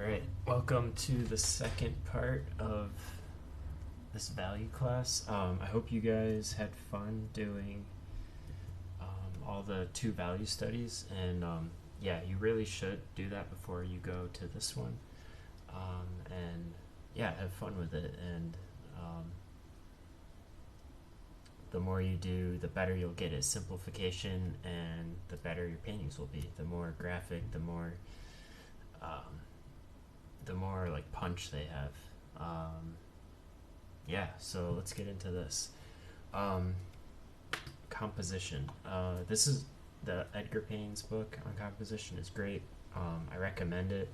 Alright, welcome to the second part of this value class. I hope you guys had fun doing all the two value studies, and yeah, you really should do that before you go to this one. And yeah, have fun with it, and the more you do, the better you'll get at simplification, and the better your paintings will be. The more graphic, the more like punch they have. Yeah, so let's get into this. Composition. This is the Edgar Payne's book on composition. Is great. I recommend it.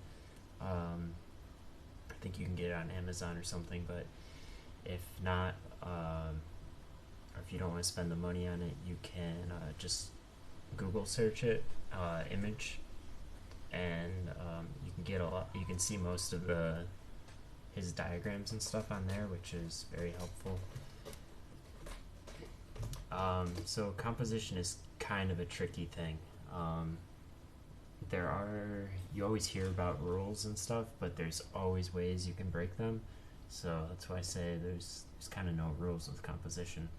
I think you can get it on Amazon or something, but if not, or if you don't want to spend the money on it, you can just Google search it, image, and you can get a lot. You can see most of his diagrams and stuff on there, which is very helpful. So composition is kind of a tricky thing. You always hear about rules and stuff, but there's always ways you can break them. So that's why I say there's kind of no rules with composition.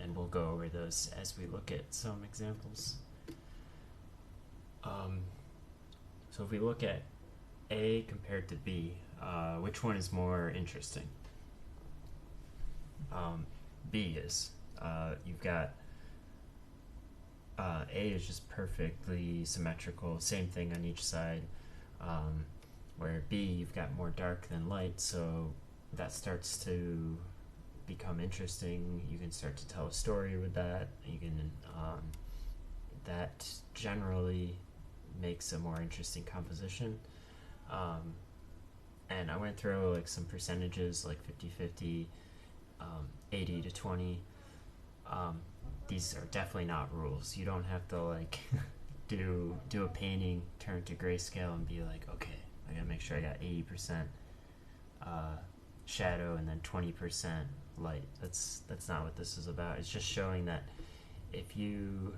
And we'll go over those as we look at some examples. So if we look at A compared to B, which one is more interesting? B is. You've got A is just perfectly symmetrical, same thing on each side, where B, you've got more dark than light, so that starts to become interesting. You can start to tell a story with that. You can that generally makes a more interesting composition. And I went through like some percentages, like 50-50, 80 to 20. These are definitely not rules. You don't have to like do a painting, turn to grayscale, and be like, okay, I gotta make sure I got 80% shadow and then 20% light. That's not what this is about. It's just showing that if you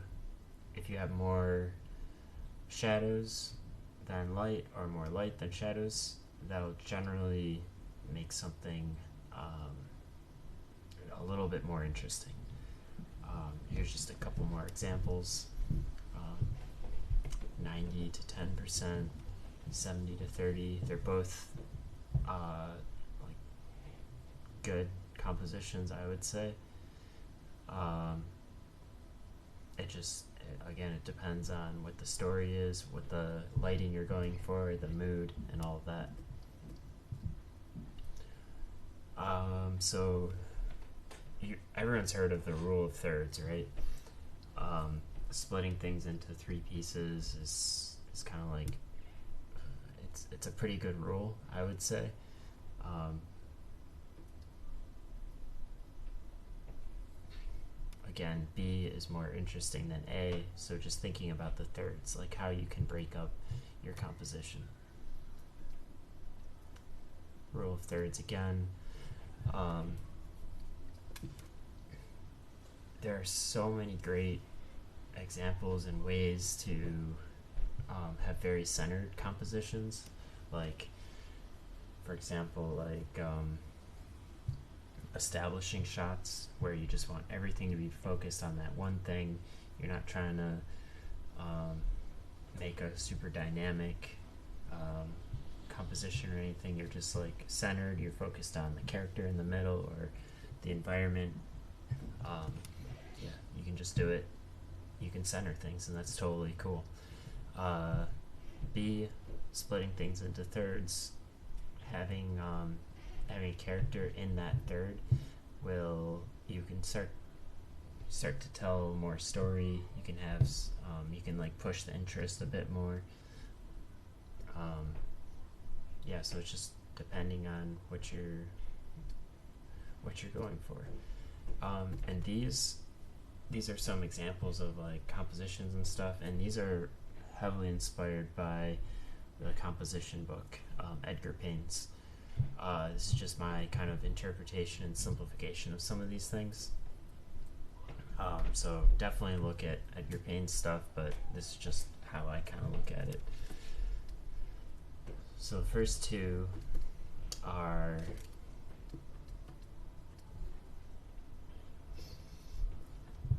have more shadows than light, or more light than shadows, that'll generally make something a little bit more interesting. Here's just a couple more examples. 90 to 10%, 70 to 30. They're both like good compositions, I would say. Again, it depends on what the story is, what the lighting you're going for, the mood, and all of that. So everyone's heard of the rule of thirds, right? Splitting things into three pieces is kind of like, it's a pretty good rule, I would say. Again, B is more interesting than A, so just thinking about the thirds, like how you can break up your composition. Rule of thirds again. There are so many great examples and ways to have very centered compositions. Like, for example, like establishing shots where you just want everything to be focused on that one thing. You're not trying to make a super dynamic composition or anything. You're just like centered. You're focused on the character in the middle or the environment. Yeah, you can just do it. You can center things, and that's totally cool. B, splitting things into thirds, having a character in that third you can start to tell more story. You can have you can like push the interest a bit more. Yeah, so it's just depending on what you're going for. And these are some examples of like compositions and stuff, and these are heavily inspired by the composition book, Edgar Payne's. This is just my kind of interpretation and simplification of some of these things. So definitely look at Edgar Payne's stuff, but this is just how I kind of look at it. So the first two are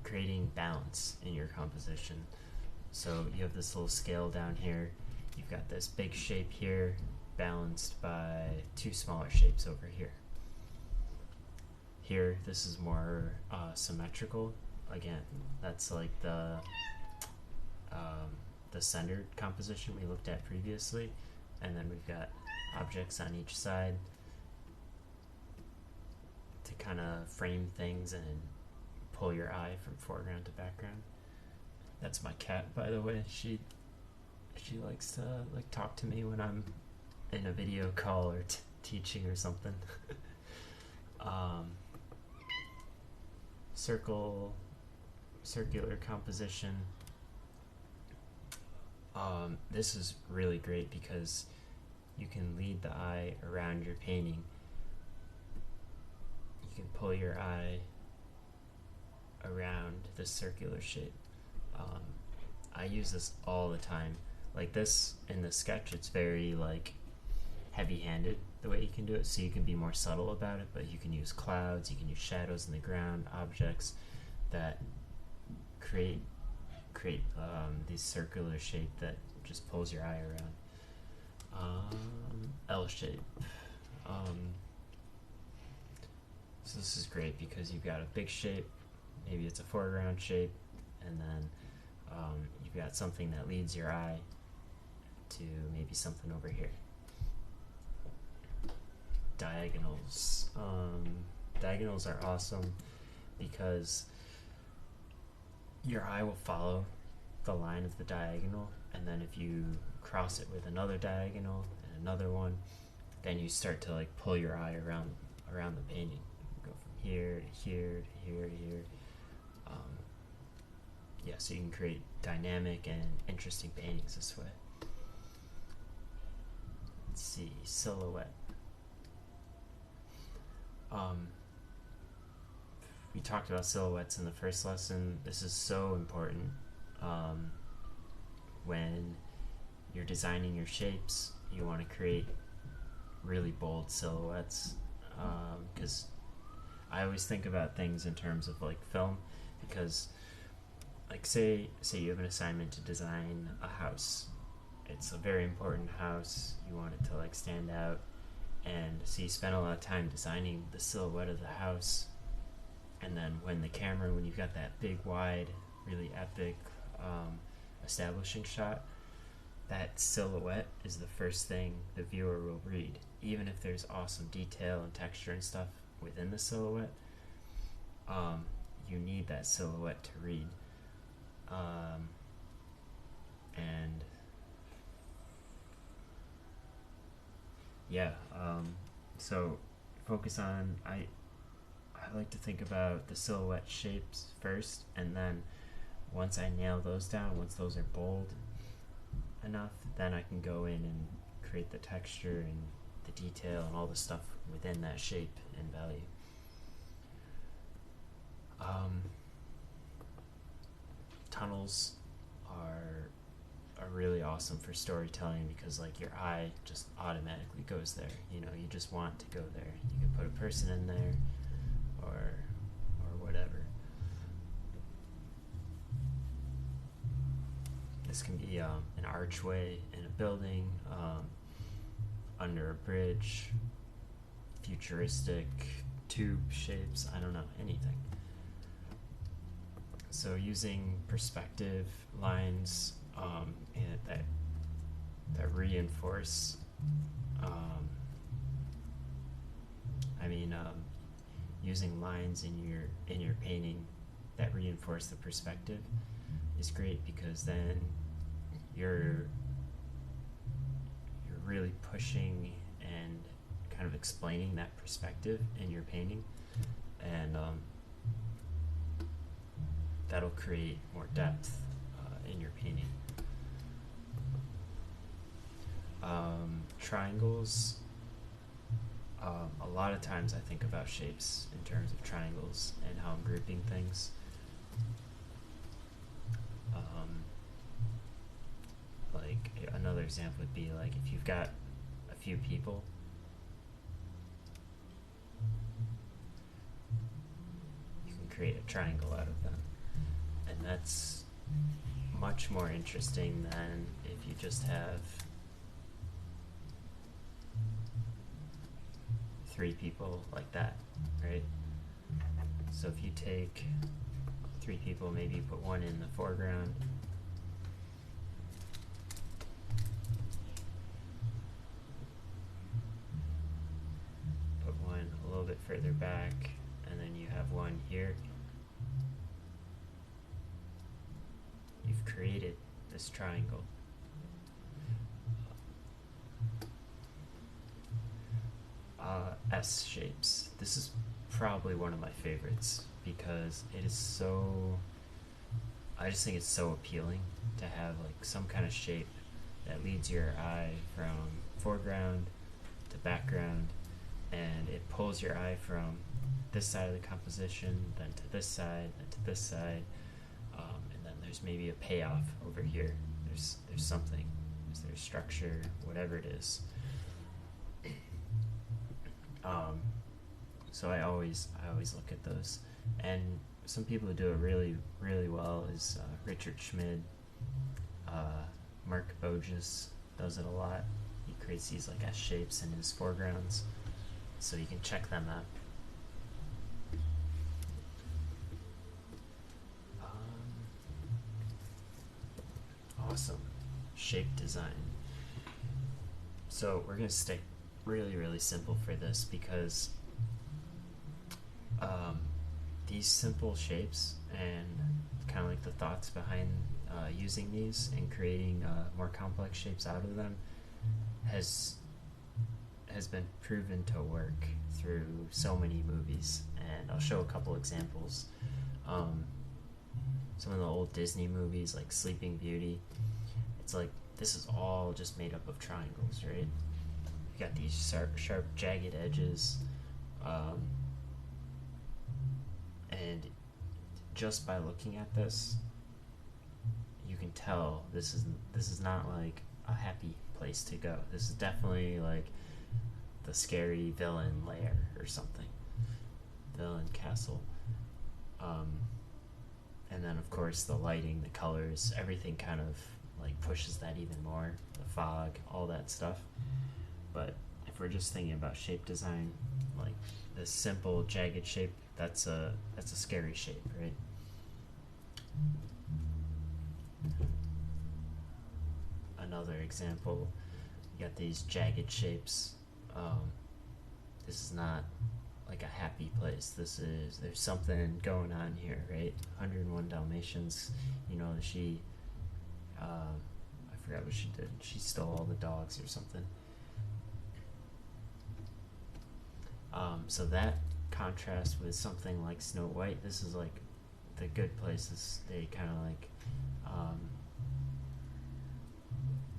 creating balance in your composition. So you have this little scale down here, you've got this big shape here balanced by two smaller shapes over here. Here, this is more symmetrical. Again, that's like the centered composition we looked at previously, and then we've got objects on each side to kind of frame things and pull your eye from foreground to background. That's my cat, by the way. She likes to like talk to me when I'm in a video call or teaching or something. Circular composition. This is really great because you can lead the eye around your painting. You can pull your eye around this circular shape. I use this all the time. Like this in the sketch, it's very like heavy-handed the way you can do it, so you can be more subtle about it, but you can use clouds, you can use shadows in the ground, objects that create these circular shape that just pulls your eye around. L shape. So this is great because you've got a big shape, maybe it's a foreground shape, and then you've got something that leads your eye to maybe something over here. Diagonals. Diagonals are awesome because your eye will follow the line of the diagonal, and then if you cross it with another diagonal and another one, then you start to like pull your eye around the painting. You go from here to here to here to here. Yeah, so you can create dynamic and interesting paintings this way. Let's see, silhouette. We talked about silhouettes in the first lesson. This is so important when you're designing your shapes. You want to create really bold silhouettes, because I always think about things in terms of like film, because like say you have an assignment to design a house. It's a very important house. You want it to like stand out, and so you spend a lot of time designing the silhouette of the house. And then when you've got that big, wide, really epic establishing shot, that silhouette is the first thing the viewer will read. Even if there's awesome detail and texture and stuff within the silhouette, you need that silhouette to read. And yeah, so focus on, I like to think about the silhouette shapes first, and then once I nail those down, once those are bold enough, then I can go in and create the texture and the detail and all the stuff within that shape and value. Tunnels are really awesome for storytelling because like your eye just automatically goes there. You know, you just want to go there. You can put a person in there or whatever. This can be an archway in a building, under a bridge, futuristic tube shapes, I don't know, anything. So using perspective lines that reinforce, using lines in your painting that reinforce the perspective is great, because then you're really pushing and kind of explaining that perspective in your painting, and that'll create more depth in your painting. Triangles. A lot of times I think about shapes in terms of triangles and how I'm grouping things. Like another example would be like if you've got few people, you can create a triangle out of them. And that's much more interesting than if you just have 3 people like that, right? So if you take 3 people, maybe put one in the foreground, put one a little bit further back, and then you have one here. You've created this triangle. S shapes. This is probably one of my favorites because it is so, I just think it's so appealing to have like some kind of shape that leads your eye from foreground to background, and it pulls your eye from this side of the composition, then to this side, then to this side, and then there's maybe a payoff over here. There's something, there's structure, whatever it is. So I always look at those, and some people who do it really well is Richard Schmid. Mark Boges does it a lot. He creates these like S shapes in his foregrounds, so you can check them out. Awesome. Shape design. So we're gonna stick really simple for this because these simple shapes and kind of like the thoughts behind using these and creating more complex shapes out of them has been proven to work through so many movies, and I'll show a couple examples. Some of the old Disney movies like Sleeping Beauty, it's like this is all just made up of triangles, right? You got these sharp jagged edges, and just by looking at this, you can tell this is not like a happy place to go. This is definitely like the scary villain lair or something, villain castle. And then of course the lighting, the colors, everything kind of like pushes that even more. The fog, all that stuff. But if we're just thinking about shape design, like this simple jagged shape, that's a scary shape, right? Another example, you got these jagged shapes. This is not like a happy place. There's something going on here, right? 101 Dalmatians, you know, she, I forgot what she did. She stole all the dogs or something. So that contrast with something like Snow White, this is like the good places. They kind of like,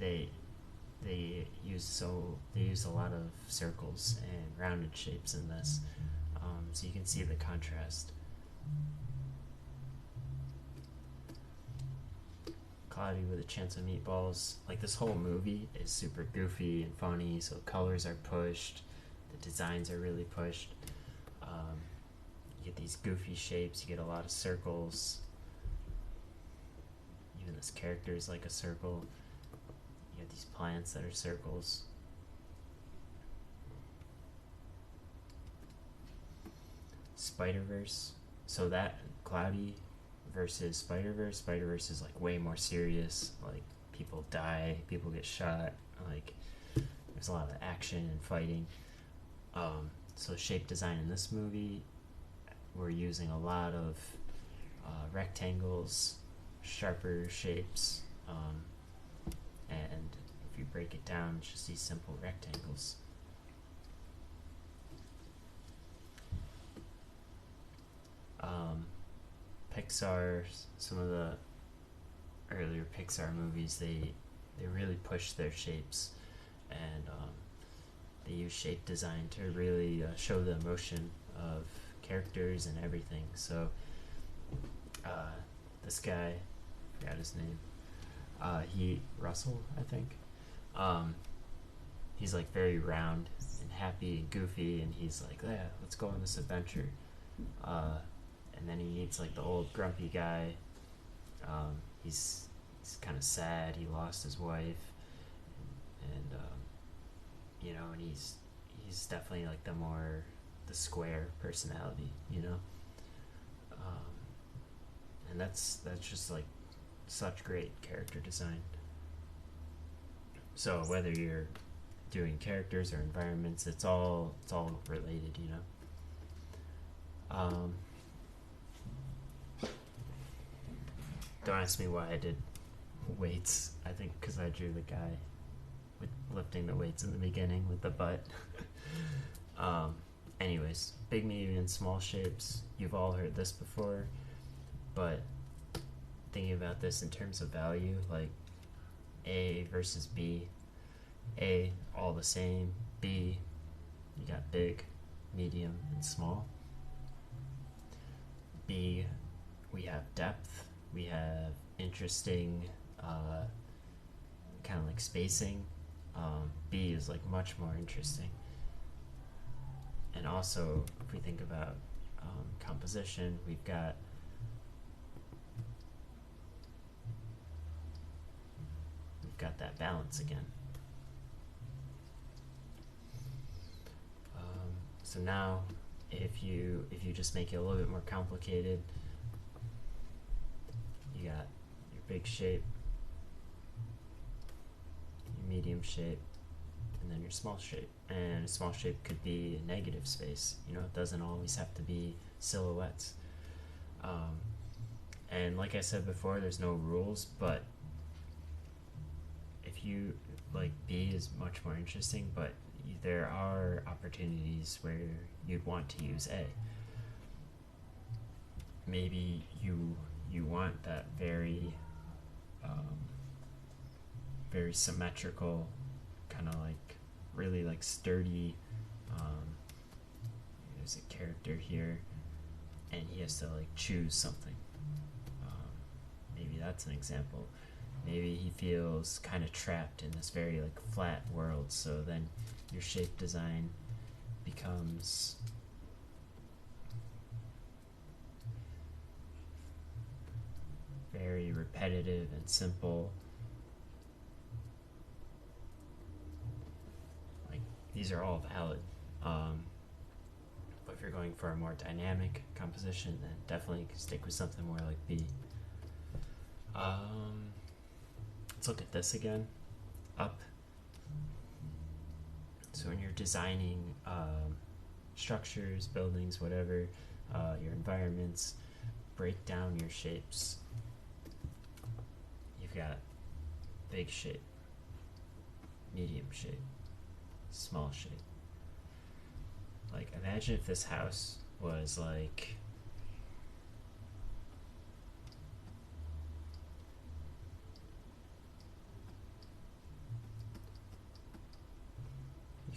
they use a lot of circles and rounded shapes in this, so you can see the contrast. Cloudy with a Chance of Meatballs, like this whole movie is super goofy and funny, so colors are pushed, the designs are really pushed. You get these goofy shapes, you get a lot of circles, even this character is like a circle. You have these plants that are circles. Spider-Verse, so that Cloudy versus Spider-Verse, Spider-Verse is like way more serious, like people die, people get shot, like there's a lot of action and fighting. So shape design in this movie, we're using a lot of rectangles, sharper shapes, and if you break it down, it's just these simple rectangles. Pixar, some of the earlier Pixar movies, they really push their shapes, and they use shape design to really show the emotion of characters and everything. So this guy, I forgot his name, Russell, I think, he's like very round and happy and goofy, and he's like, yeah, let's go on this adventure. And then he meets like the old grumpy guy. He's kind of sad. He lost his wife, and and he's definitely like the square personality, and that's just like such great character design. So whether you're doing characters or environments, it's all related, Don't ask me why I did weights. I think because I drew the guy with lifting the weights in the beginning with the butt. Anyways, big, medium, and small shapes. You've all heard this before, but thinking about this in terms of value, like A versus B. A, all the same. B, you got big, medium, and small. B, we have depth. We have interesting kind of like spacing. B is like much more interesting. And also, if we think about composition, we've got that balance again. So now, if you just make it a little bit more complicated, you got your big shape, your medium shape, and then your small shape. And a small shape could be a negative space. It doesn't always have to be silhouettes. And like I said before, there's no rules, but if you like, B is much more interesting, but there are opportunities where you'd want to use A. Maybe you want that very very symmetrical, kind of like really like sturdy. There's a character here, and he has to like choose something. Maybe that's an example. Maybe he feels kind of trapped in this very like flat world, so then your shape design becomes very repetitive and simple. Like, these are all valid. But if you're going for a more dynamic composition, then definitely stick with something more like B. Let's look at this again. Up. So when you're designing structures, buildings, whatever, your environments, break down your shapes. You've got big shape, medium shape, small shape. Like, imagine if this house was like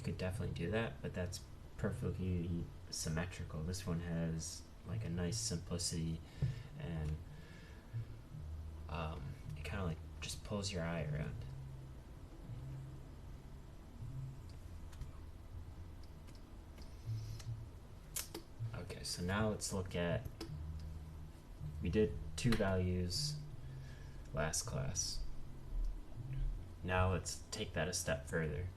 could definitely do that, but that's perfectly symmetrical. This one has like a nice simplicity, and it kind of like just pulls your eye around. Okay, so now let's look at, we did 2 values last class. Now let's take that a step further.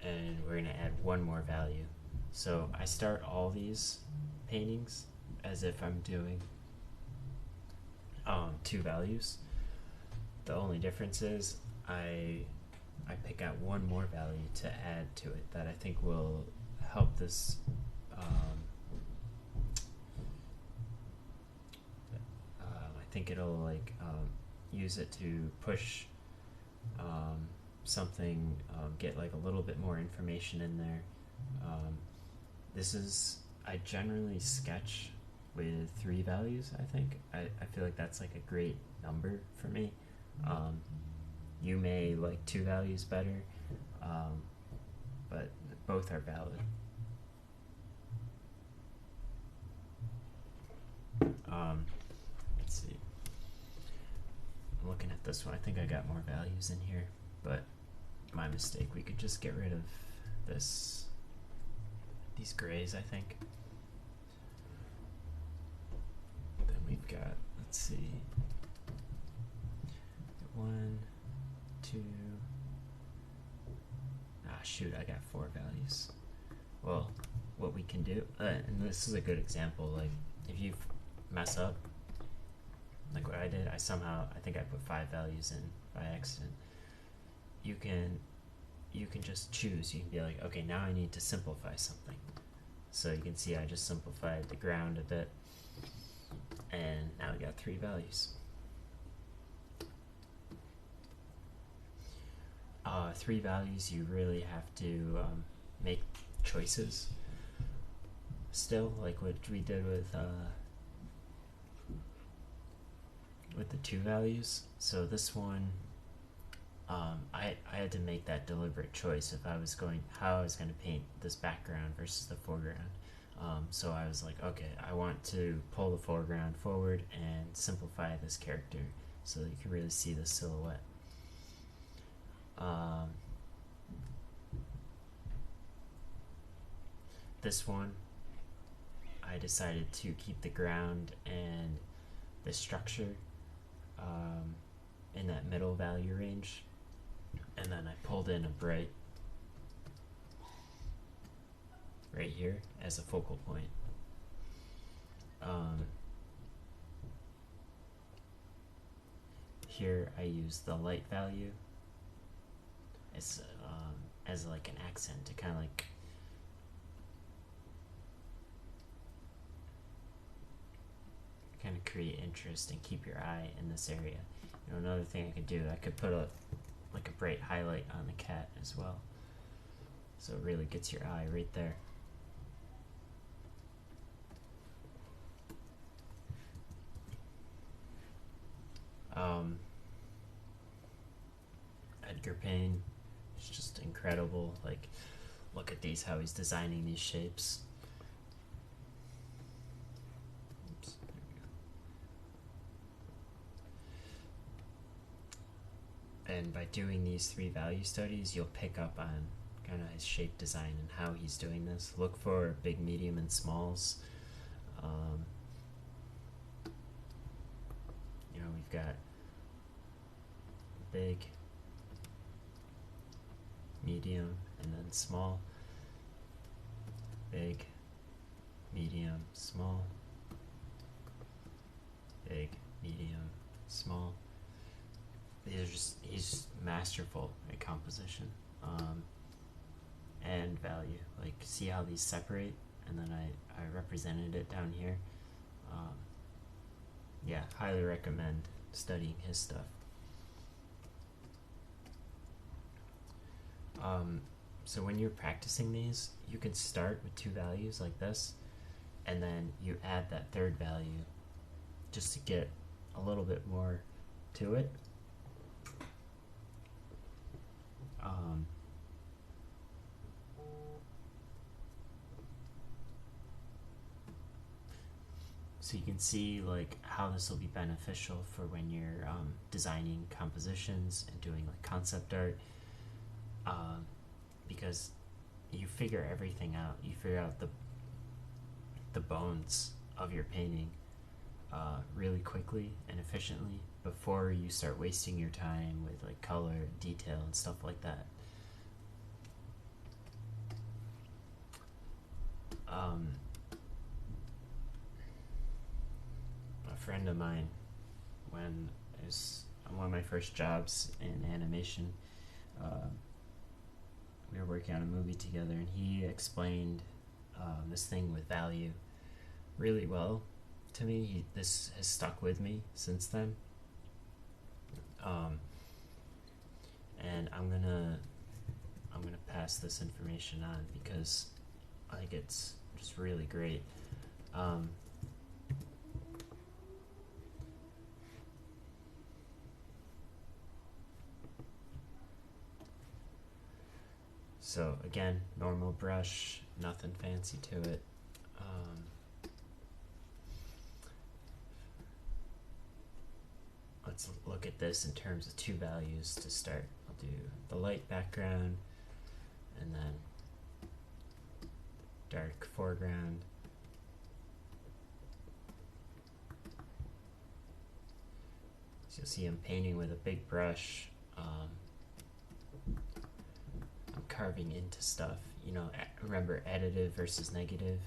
And we're going to add one more value. So I start all these paintings as if I'm doing 2 values. The only difference is I pick out one more value to add to it that I think will help this I think it'll like use it to push something, get like a little bit more information in there. I generally sketch with 3 values, I think. I feel like that's like a great number for me. You may like 2 values better, but both are valid. Let's see. I'm looking at this one. I think I got more values in here, but my mistake. We could just get rid of these grays, I think. Then we've got, let's see, 1, 2, shoot, I got 4 values. Well, what we can do, and this is a good example, like if you mess up, like what I did, I think I put 5 values in by accident. You can just choose. You can be like, okay, now I need to simplify something. So you can see I just simplified the ground a bit, and now we got 3 values. 3 values, you really have to make choices still, like what we did with the 2 values. So this one, I had to make that deliberate choice if I was how I was going to paint this background versus the foreground. So I was like, okay, I want to pull the foreground forward and simplify this character so that you can really see the silhouette. This one, I decided to keep the ground and the structure in that middle value range, and then I pulled in a bright right here as a focal point. Here I use the light value as like an accent to kind of like create interest and keep your eye in this area. You know, another thing I could do, I could put a bright highlight on the cat as well, so it really gets your eye right there. Edgar Payne is just incredible. Like, look at these, how he's designing these shapes. Oops, there we go. And by doing these 3 value studies, you'll pick up on kind of his shape design and how he's doing this. Look for big, medium, and smalls. You know, we've got big, medium, and then small. Big, medium, small. Big, medium, small. He's masterful at composition and value. Like, see how these separate, and then I represented it down here. Yeah, highly recommend studying his stuff. So when you're practicing these, you can start with 2 values like this, and then you add that 3rd value just to get a little bit more to it. So you can see like how this will be beneficial for when you're designing compositions and doing like concept art, because you figure everything out. You figure out the bones of your painting really quickly and efficiently before you start wasting your time with like color, detail, and stuff like that. A friend of mine, when it was on one of my first jobs in animation, we were working on a movie together, and he explained this thing with value really well to me. This has stuck with me since then, and I'm gonna pass this information on because I think it's just really great. So again, normal brush, nothing fancy to it. Let's look at this in terms of 2 values to start. I'll do the light background and then dark foreground. So you'll see I'm painting with a big brush. I'm carving into stuff, you know, remember additive versus negative.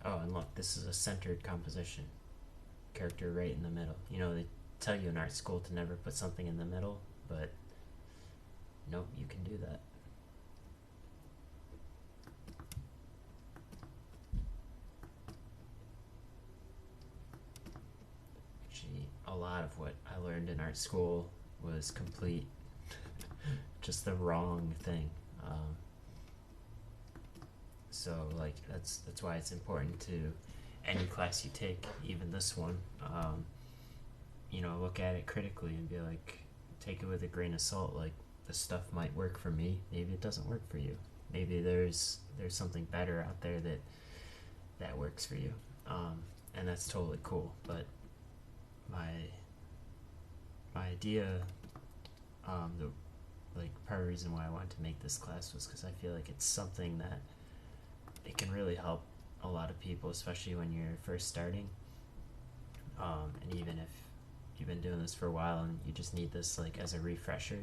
Oh, and look, this is a centered composition. Character right in the middle. You know, they tell you in art school to never put something in the middle, but nope, you can do that. Actually, a lot of what I learned in art school was complete just the wrong thing. So like that's why it's important to any class you take, even this one, you know, look at it critically and be like, take it with a grain of salt. Like, this stuff might work for me, maybe it doesn't work for you. Maybe there's something better out there that works for you, and that's totally cool. But my idea, the like part of the reason why I wanted to make this class was because I feel like it's something that it can really help a lot of people, especially when you're first starting, and even if you've been doing this for a while and you just need this like as a refresher.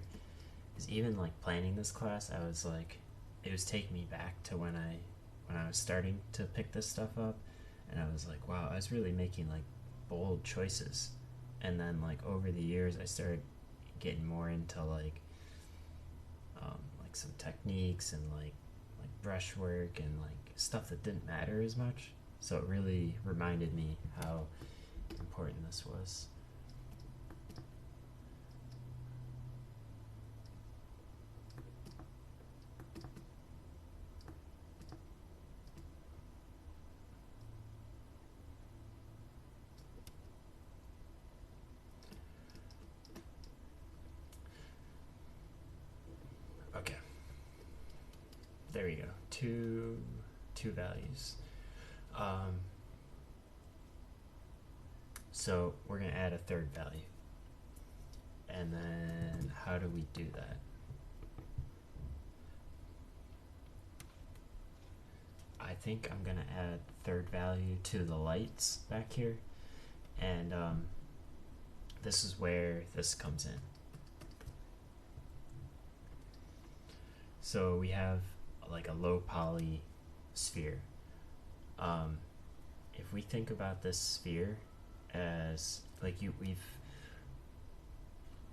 Because even like planning this class, I was like, it was taking me back to when I was starting to pick this stuff up, and I was like, wow, I was really making like bold choices. And then like over the years I started getting more into like some techniques and like brushwork and like stuff that didn't matter as much. So it really reminded me how important this was. Okay. There we go. Two values. So we're gonna add a third value. And then how do we do that? I think I'm gonna add third value to the lights back here, and this is where this comes in. So we have like a low poly sphere. If we think about this sphere as like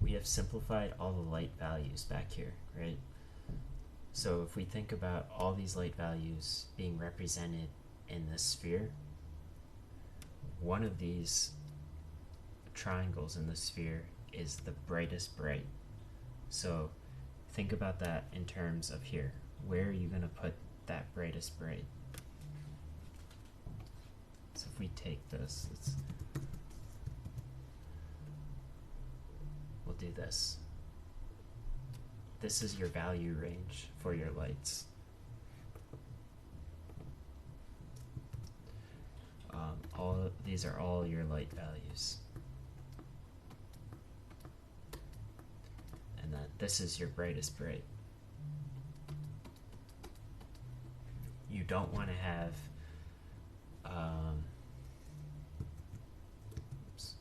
we have simplified all the light values back here, right? So if we think about all these light values being represented in this sphere, one of these triangles in the sphere is the brightest bright. So think about that in terms of here. Where are you going to put that brightest bright? So if we take this, we'll do this. This is your value range for your lights. These are all your light values. And then this is your brightest bright. You don't want to have oops.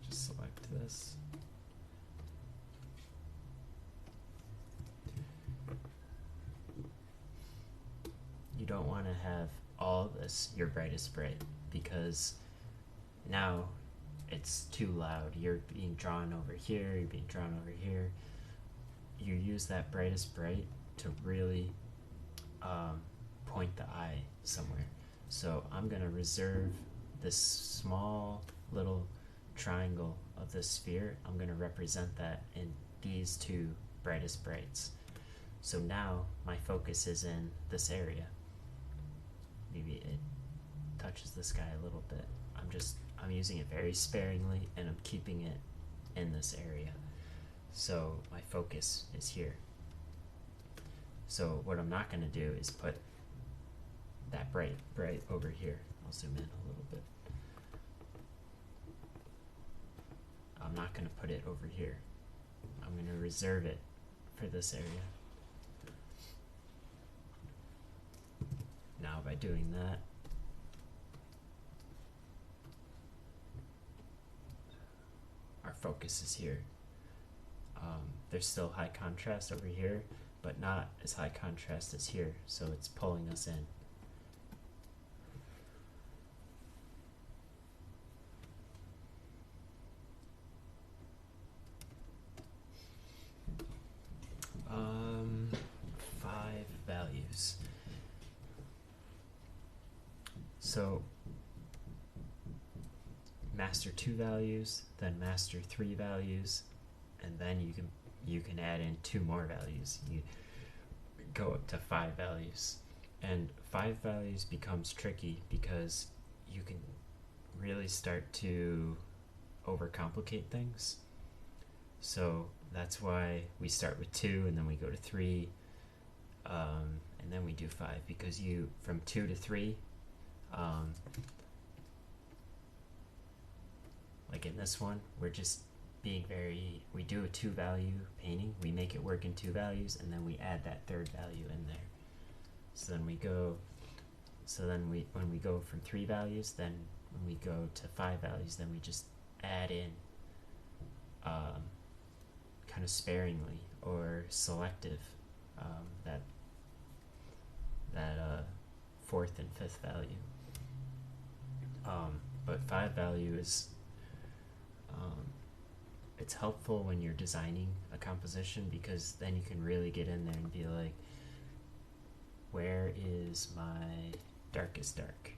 Just select this. You don't want to have all this your brightest bright, because now it's too loud. You're being drawn over here, you're being drawn over here. You use that brightest bright to really point the eye somewhere. So I'm going to reserve this small little triangle of this sphere. I'm going to represent that in these two brightest brights. So now my focus is in this area. Maybe it touches the sky a little bit. I'm using it very sparingly, and I'm keeping it in this area. So my focus is here. So what I'm not going to do is put that bright over here. I'll zoom in a little bit. I'm not going to put it over here. I'm going to reserve it for this area. Now by doing that, our focus is here. There's still high contrast over here, but not as high contrast as here, so it's pulling us in. Five values. So master 2 values, then master 3 values, and then you can add in 2 more values. You go up to 5 values. And 5 values becomes tricky because you can really start to overcomplicate things. So that's why we start with 2 and then we go to 3, and then we do 5, because you from 2 to 3, like in this one, we're just being we do a 2 value painting, we make it work in 2 values, and then we add that 3rd value in there. So then when we go from 3 values, then when we go to 5 values, then we just add in kind of sparingly or selective that 4th and 5th value. But 5 value is it's helpful when you're designing a composition, because then you can really get in there and be like, where is my darkest dark?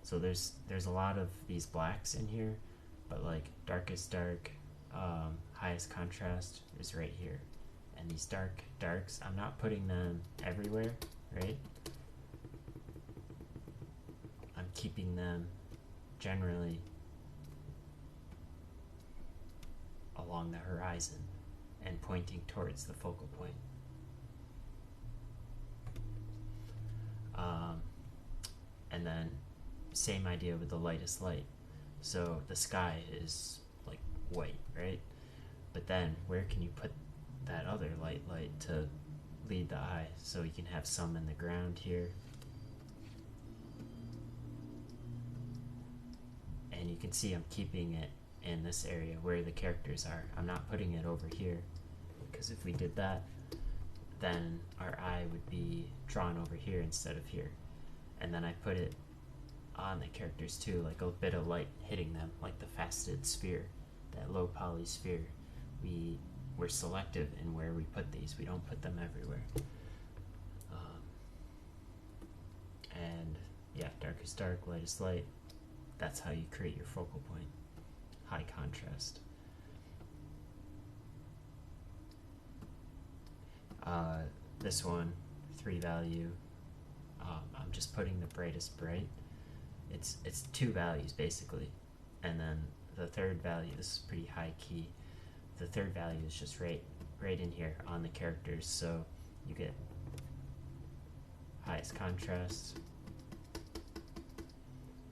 So there's a lot of these blacks in here, but like darkest dark, highest contrast is right here. And these darks, I'm not putting them everywhere, right? I'm keeping them generally along the horizon and pointing towards the focal point. And then same idea with the lightest light. So the sky is like white, right? But then where can you put that other light to lead the eye? So you can have some in the ground here. And you can see I'm keeping it in this area where the characters are. I'm not putting it over here, because if we did that, then our eye would be drawn over here instead of here. And then I put it on the characters too, like a bit of light hitting them, like the faceted sphere, that low poly sphere. We're selective in where we put these. We don't put them everywhere. And yeah, darkest dark, lightest light. That's how you create your focal point. High contrast. This one, 3 value. I'm just putting the brightest bright. It's 2 values basically, and then the 3rd value. This is pretty high key. The 3rd value is just right in here on the characters, so you get highest contrast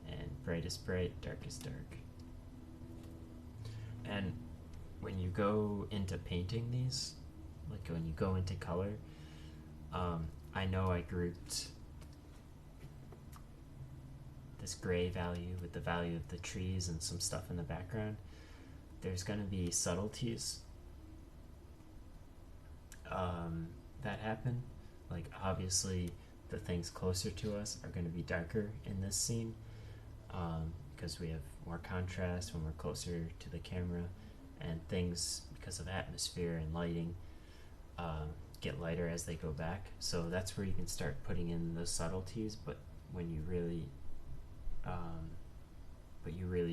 and brightest bright, darkest dark. And when you go into painting these, like when you go into color, I know I grouped this gray value with the value of the trees and some stuff in the background. There's going to be subtleties that happen. Like obviously the things closer to us are going to be darker in this scene, because we have more contrast when we're closer to the camera, and things, because of atmosphere and lighting, get lighter as they go back. So that's where you can start putting in the subtleties, but when you really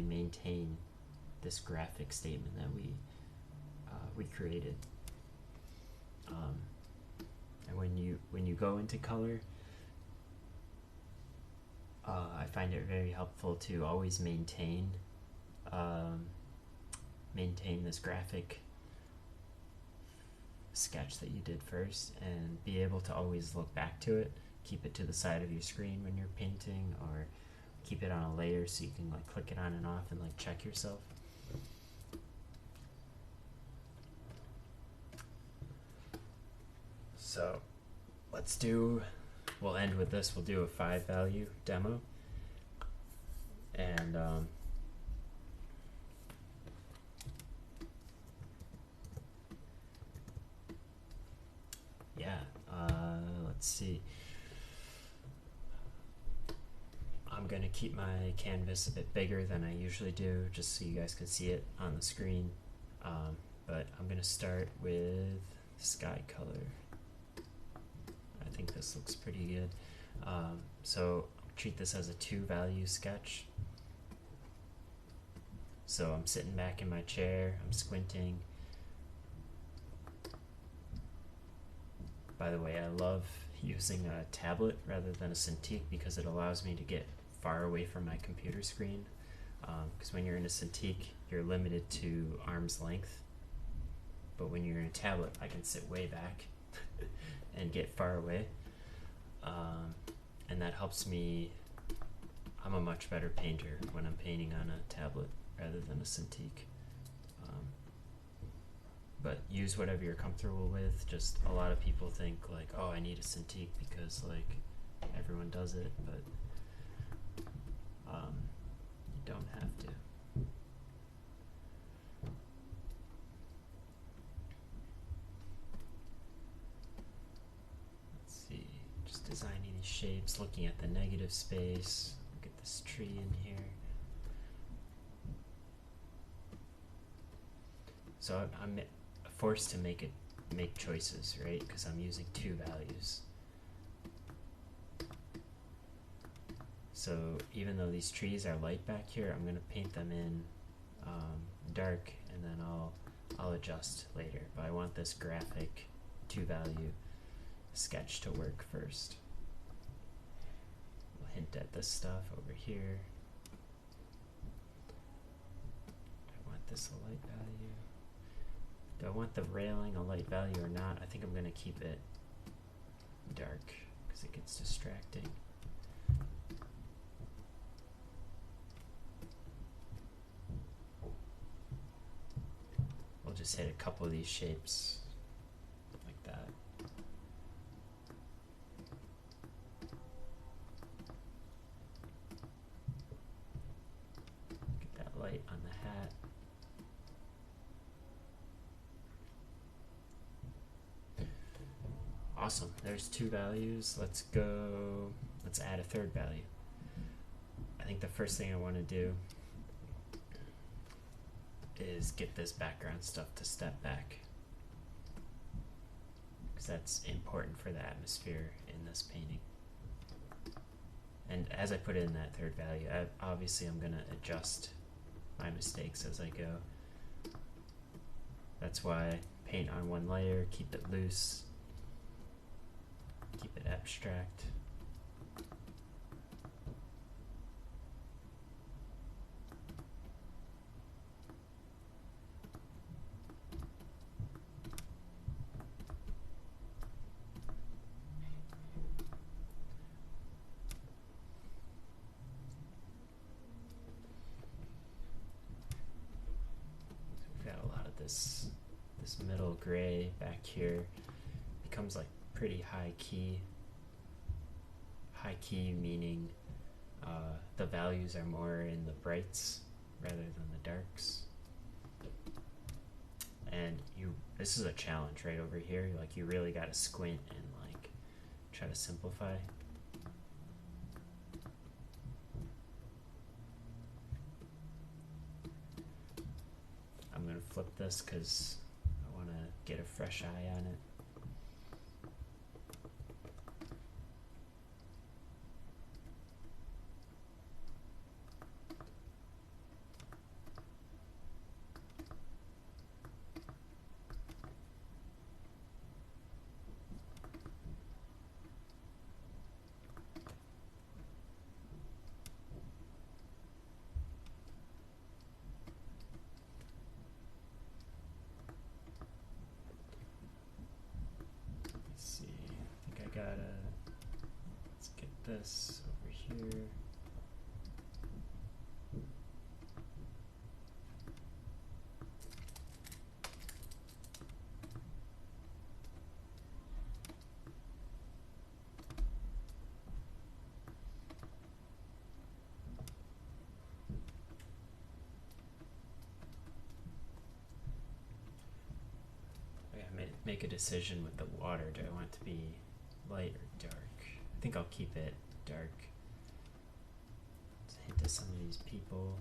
maintain this graphic statement that we created. And when you go into color, I find it very helpful to always maintain this graphic sketch that you did first, and be able to always look back to it. Keep it to the side of your screen when you're painting, or keep it on a layer so you can like click it on and off and like check yourself. So we'll end with this. We'll do a 5 value demo, and yeah, let's see. I'm gonna keep my canvas a bit bigger than I usually do, just so you guys can see it on the screen. But I'm gonna start with sky color. I think this looks pretty good. So treat this as a 2 value sketch. So I'm sitting back in my chair, I'm squinting. By the way, I love using a tablet rather than a Cintiq because it allows me to get far away from my computer screen. Because when you're in a Cintiq, you're limited to arm's length. But when you're in a tablet, I can sit way back and get far away. And that helps me. I'm a much better painter when I'm painting on a tablet rather than a Cintiq. But use whatever you're comfortable with. Just a lot of people think like, oh, I need a Cintiq because like everyone does it, but you don't have to. Let's see, just designing these shapes, looking at the negative space. Look at this tree in here. So I'm forced to make choices, right? Because I'm using 2 values. So even though these trees are light back here, I'm going to paint them in dark, and then I'll adjust later. But I want this graphic 2 value sketch to work first. We'll hint at this stuff over here. I want this a light value. Do I want the railing a light value or not? I think I'm going to keep it dark because it gets distracting. We'll just hit a couple of these shapes like that. Get that light on the hat. Awesome, there's 2 values. Let's add a 3rd value. I think the first thing I want to do is get this background stuff to step back, because that's important for the atmosphere in this painting. And as I put in that 3rd value, obviously I'm going to adjust my mistakes as I go. That's why paint on 1 layer, keep it loose, keep it abstract. We've got a lot of this middle gray back here. Becomes like pretty high key. High key meaning the values are more in the brights rather than the darks. And this is a challenge right over here. Like you really got to squint and like try to simplify. I'm going to flip this because I want to get a fresh eye on it. gotta, let's get this over here. Make a decision with the water. Do I want it to be light or dark? I think I'll keep it dark. Let's hint to some of these people.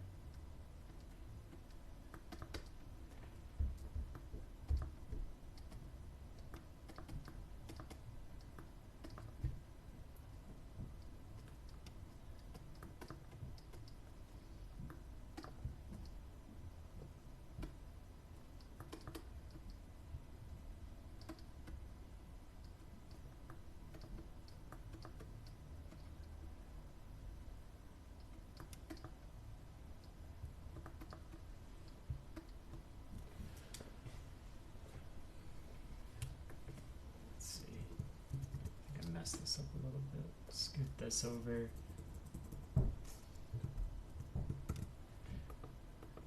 This up a little bit, scoot this over.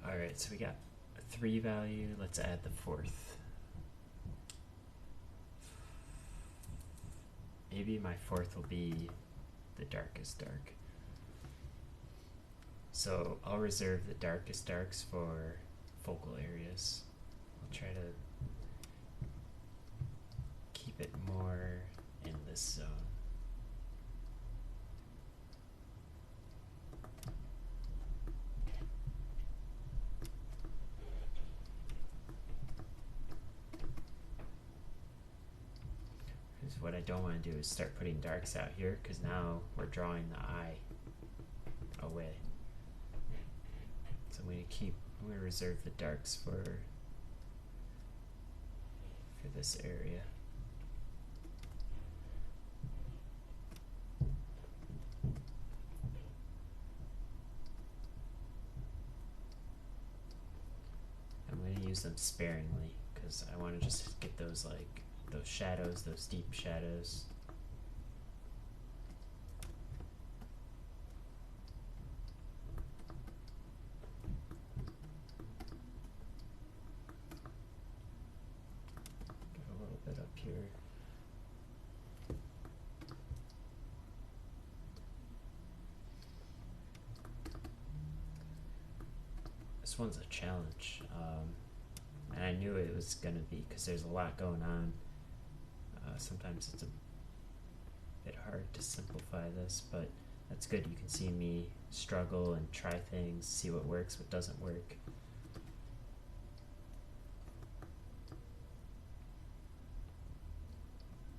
Alright, so we got a 3 value, let's add the 4th. Maybe my 4th will be the darkest dark. So I'll reserve the darkest darks for focal areas. I'll try to keep it more in this zone. Because what I don't want to do is start putting darks out here, because now we're drawing the eye away. So I'm going to reserve the darks for this area. Use them sparingly because I want to just get those those shadows, those deep shadows. Get a little bit up here. This one's a challenge. And I knew it was going to be because there's a lot going on. Sometimes it's a bit hard to simplify this, but that's good. You can see me struggle and try things, see what works, what doesn't work.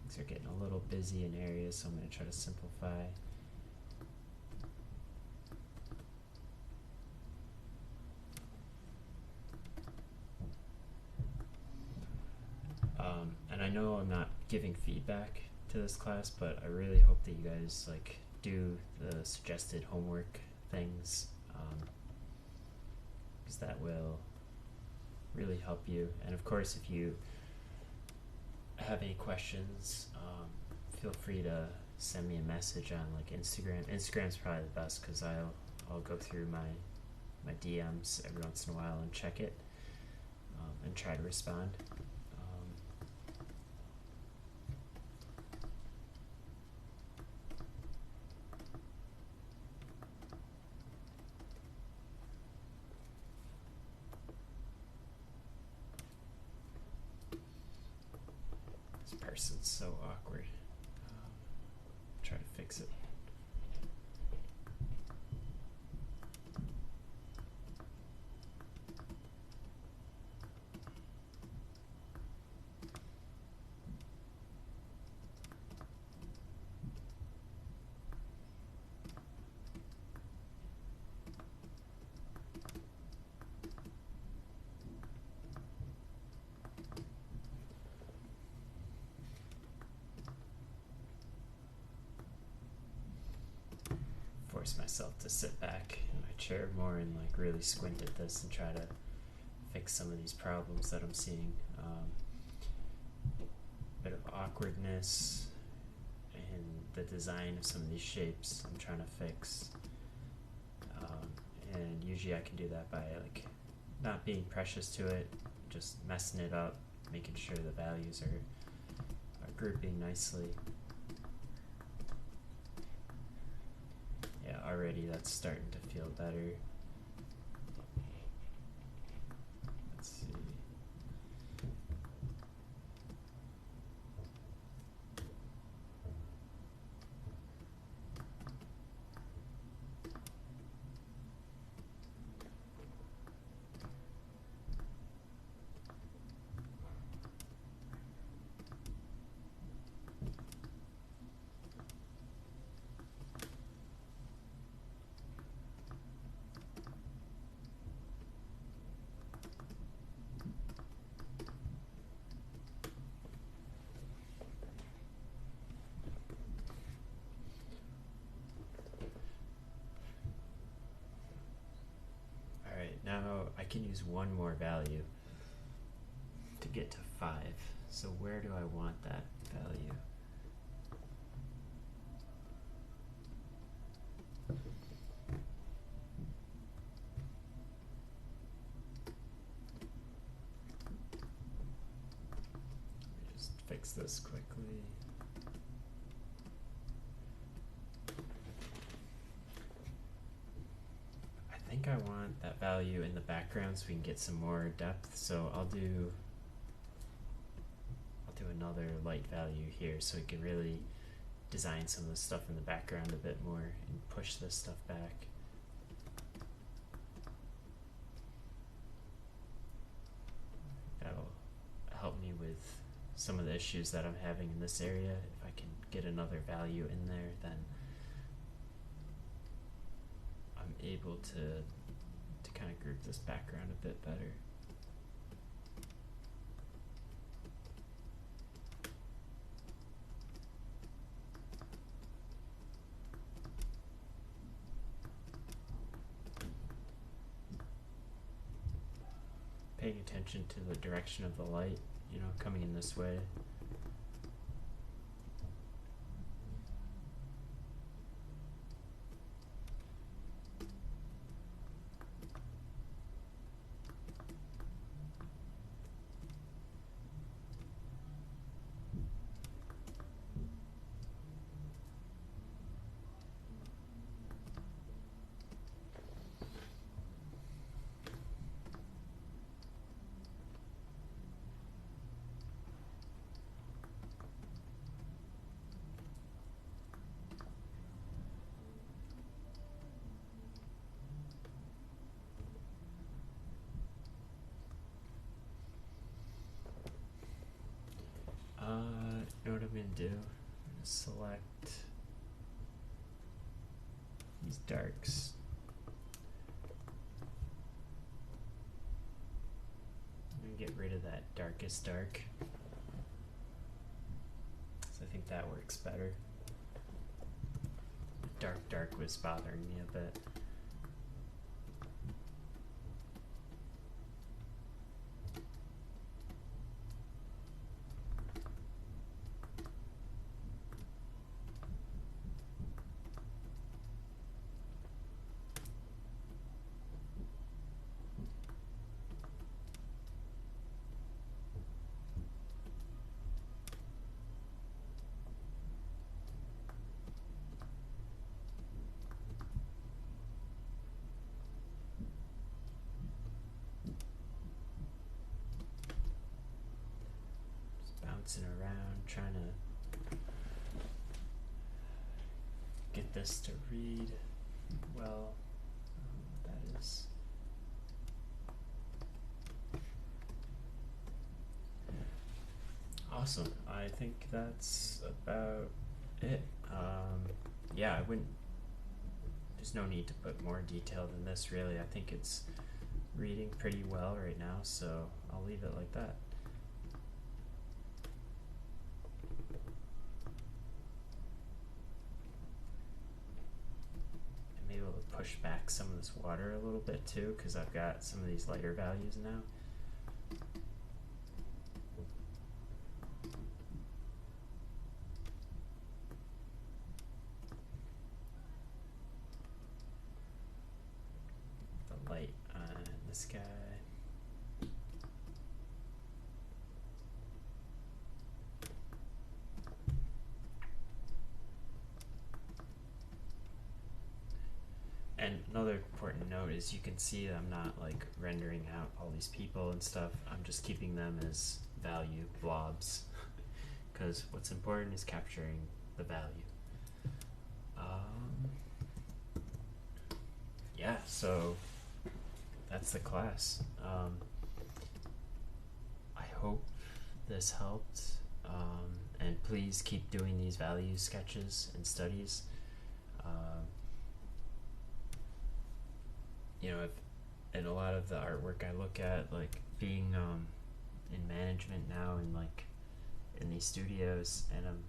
Things are getting a little busy in areas, so I'm going to try to simplify. And I know I'm not giving feedback to this class, but I really hope that you guys do the suggested homework things, because that will really help you. And of course, if you have any questions, feel free to send me a message on Instagram. Instagram's probably the best because I'll go through my DMs every once in a while and check it, and try to respond. Person's so awkward. Try to fix it. Force myself to sit back in my chair more and really squint at this and try to fix some of these problems that I'm seeing. Bit of awkwardness the design of some of these shapes I'm trying to fix. And usually I can do that by like not being precious to it, just messing it up, making sure the values are grouping nicely. Yeah, already that's starting to feel better. Let's see. Now I can use one more value to get to 5. So where do I want that value? Let me just fix this quickly. I think I want that value in the background so we can get some more depth. So I'll do another light value here so we can really design some of the stuff in the background a bit more and push this stuff back. That'll help me with some of the issues that I'm having in this area. If I can get another value in there, then I'm able to kind of group this background a bit better. Paying attention to the direction of the light, you know, coming in this way. You know what I'm going to do? I'm going to select these darks. I'm going to get rid of that darkest dark. So I think that works better. Dark was bothering me a bit. Around trying to get this to read well. That is awesome. I think that's about it. Yeah, I wouldn't, there's no need to put more detail than this really. I think it's reading pretty well right now, so I'll leave it like that. Push back some of this water a little bit too, because I've got some of these lighter values now. and another important note is you can see that I'm not like rendering out all these people and stuff. I'm just keeping them as value blobs because what's important is capturing the value. Yeah, so that's the class. I hope this helped, and please keep doing these value sketches and studies. You know, and a lot of the artwork I look at, like being in management now and like in these studios, and I'm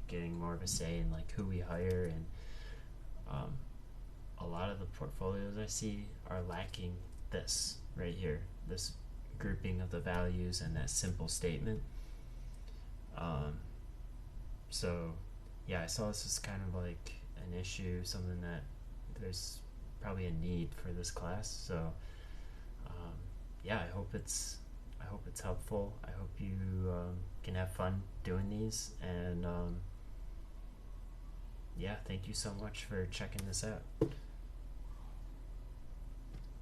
getting more of a say in like who we hire, and a lot of the portfolios I see are lacking this right here, this grouping of the values and that simple statement. So yeah, I saw this as kind of like an issue, something that there's probably a need for this class. So yeah, I hope it's helpful. I hope you can have fun doing these, and yeah, thank you so much for checking this out.